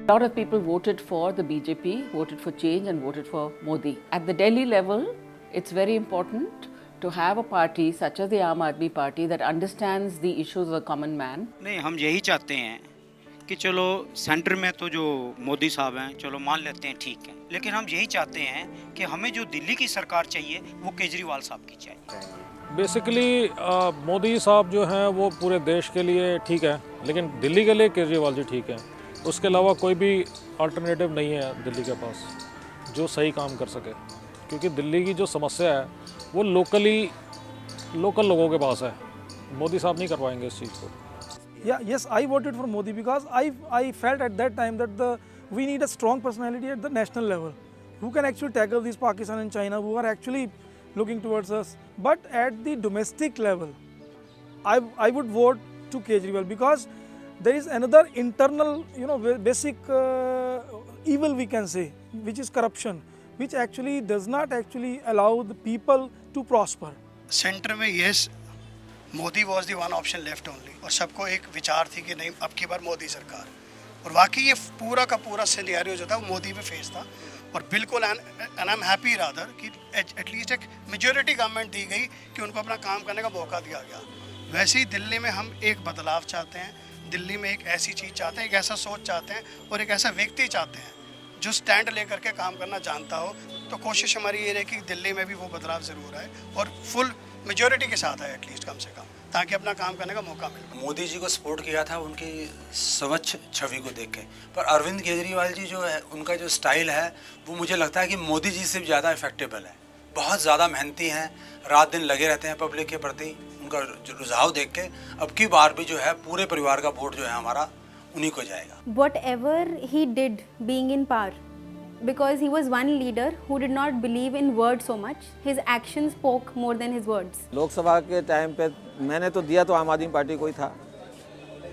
A lot of people voted for the BJP, voted for change and voted for Modi. At the Delhi level, it's very important to have a party such as the Aam Aadmi Party that understands the issues of the common man. नहीं, हम यही चाहते हैं कि चलो centre में तो जो मोदी साहब हैं चलो मान लेते हैं ठीक है, लेकिन हम यही चाहते हैं कि हमें जो दिल्ली की सरकार चाहिए वो केजरीवाल साहब की चाहिए। बेसिकली मोदी साहब जो हैं वो पूरे देश के लिए ठीक है, लेकिन दिल्ली के लिए केजरीवाल जी ठीक है। उसके अलावा कोई भी अल्टरनेटिव नहीं है दिल्ली के पास जो सही काम कर सके, क्योंकि दिल्ली की जो समस्या है वो लोकल लोगों के पास है। मोदी साहब नहीं करवाएंगे इस चीज़ को। Yes, I voted for Modi because I felt at that time that we need a strong personality at the national level who can actually tackle these Pakistan and China who are actually looking towards us. But at the domestic level, I would vote to Kejriwal because there is another internal, basic evil we can say, which is corruption, which actually does not actually allow the people to prosper. Centre में yes Modi was the one option left only, और सबको एक विचार थी कि नहीं अब की बार मोदी सरकार, और वाकई ये पूरा का पूरा सिनेरियो जो था वो मोदी पे फेस था। और बिल्कुल and I am happy rather कि एटलीस्ट एक मेजॉरिटी गवर्नमेंट दी गई कि उनको अपना काम करने का मौका दिया गया। वैसे ही दिल्ली में हम एक बदलाव चाहते हैं, दिल्ली में एक ऐसी चीज़ चाहते हैं, एक ऐसा सोच चाहते हैं और एक ऐसा व्यक्ति चाहते हैं जो स्टैंड लेकर के काम करना जानता हो। तो कोशिश हमारी ये रही कि दिल्ली में भी वो बदलाव ज़रूर आए और फुल मेजॉरिटी के साथ आए एटलीस्ट कम से कम, ताकि अपना काम करने का मौका मिले। मोदी जी को सपोर्ट किया था उनकी स्वच्छ छवि को देख के, पर अरविंद केजरीवाल जी जो है उनका जो स्टाइल है वो मुझे लगता है कि मोदी जी से ज़्यादा इफेक्टेबल है। बहुत ज़्यादा मेहनती हैं, रात दिन लगे रहते हैं पब्लिक के प्रति। उनका जो रुझाव देख के अब की बार भी जो है पूरे परिवार का वोट जो है हमारा उन्हीं को जाएगा। Whatever he did being in power, because he was one leader who did not believe in words so much, his actions spoke more than his words. Lok Sabha के टाइम पे मैंने तो दिया तो आम आदमी पार्टी को ही था,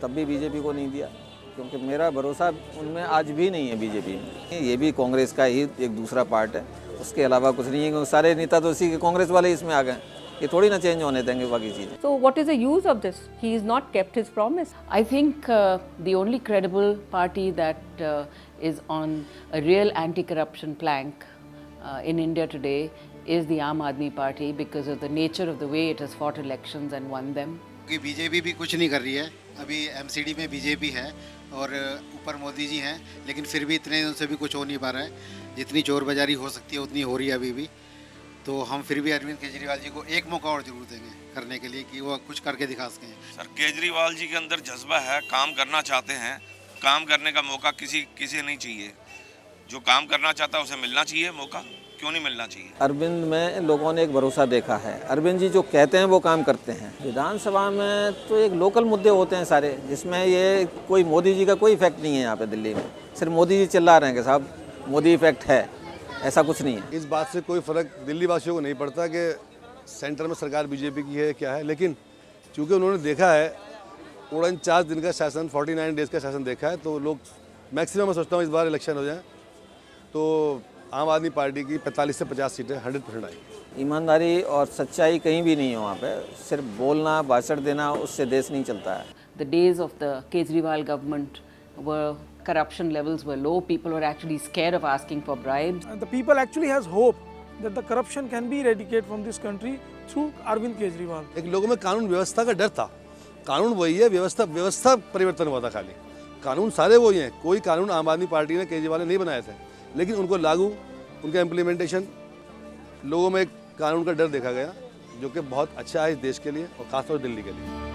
तब भी बीजेपी को नहीं दिया, क्योंकि मेरा भरोसा उनमें आज भी नहीं है बीजेपी में। ये भी कांग्रेस का ही एक दूसरा पार्ट है, उसके अलावा कुछ नहीं है, क्योंकि सारे नेता तो इसी के कांग्रेस वाले इसमें आ गए। ये थोड़ी ना चेंज होने देंगे बाकी चीज़ें। So what is the use of this? He has not kept his promise. I think the only credible party that is on a real anti-corruption plank in India today is the Aam Aadmi Party because of the nature of the way it has fought elections and won them. कि BJP भी कुछ नहीं कर रही है, अभी MCD में BJP है और ऊपर मोदी जी हैं, लेकिन फिर भी इतने उनसे भी कुछ हो नहीं पा रहा है। जितनी चोर बाजारी हो सकती है उतनी हो रही है अभी भी। तो हम फिर भी अरविंद केजरीवाल जी को एक मौका और जरूर देंगे करने के लिए कि वो कुछ करके दिखा सकें। सर केजरीवाल जी के अंदर जज्बा है, काम करना चाहते हैं, काम करने का मौका किसी नहीं चाहिए। जो काम करना चाहता है उसे मिलना चाहिए मौका, क्यों नहीं मिलना चाहिए। अरविंद में लोगों ने एक भरोसा देखा है, अरविंद जी जो कहते हैं वो काम करते हैं। विधानसभा में तो एक लोकल मुद्दे होते हैं सारे, जिसमें ये कोई मोदी जी का कोई इफेक्ट नहीं है। यहाँ पे दिल्ली में सिर्फ मोदी जी चिल्ला रहे हैं कि साहब मोदी इफेक्ट है, ऐसा कुछ नहीं है। इस बात से कोई फ़र्क दिल्ली वासियों को नहीं पड़ता कि सेंटर में सरकार बीजेपी की है क्या है, लेकिन चूँकि उन्होंने देखा है 49 दिन का शासन, 49 डेज़ का शासन देखा है, तो लोग मैक्सिमम मैं सोचता हूँ इस बार इलेक्शन हो जाए तो आम आदमी पार्टी की 45 से 50 सीटें 100% आएगी। ईमानदारी और सच्चाई कहीं भी नहीं है वहाँ पे, सिर्फ बोलना भाषण देना उससे देश नहीं चलता है। The days of the Kejriwal government were corruption levels were low. People were actually scared of asking for bribes. And the people actually has hope that the corruption can be eradicated from this country through Arvind Kejriwal. एक लोगों में कानून व्यवस्था का डर था, कानून वही है, व्यवस्था परिवर्तन हुआ था खाली, कानून सारे वही हैं। कोई कानून आम आदमी पार्टी ने केजरीवाल ने नहीं बनाए थे, लेकिन उनको लागू, उनका इम्प्लीमेंटेशन, लोगों में एक कानून का डर देखा गया जो कि बहुत अच्छा है इस देश के लिए और खासतौर दिल्ली के लिए।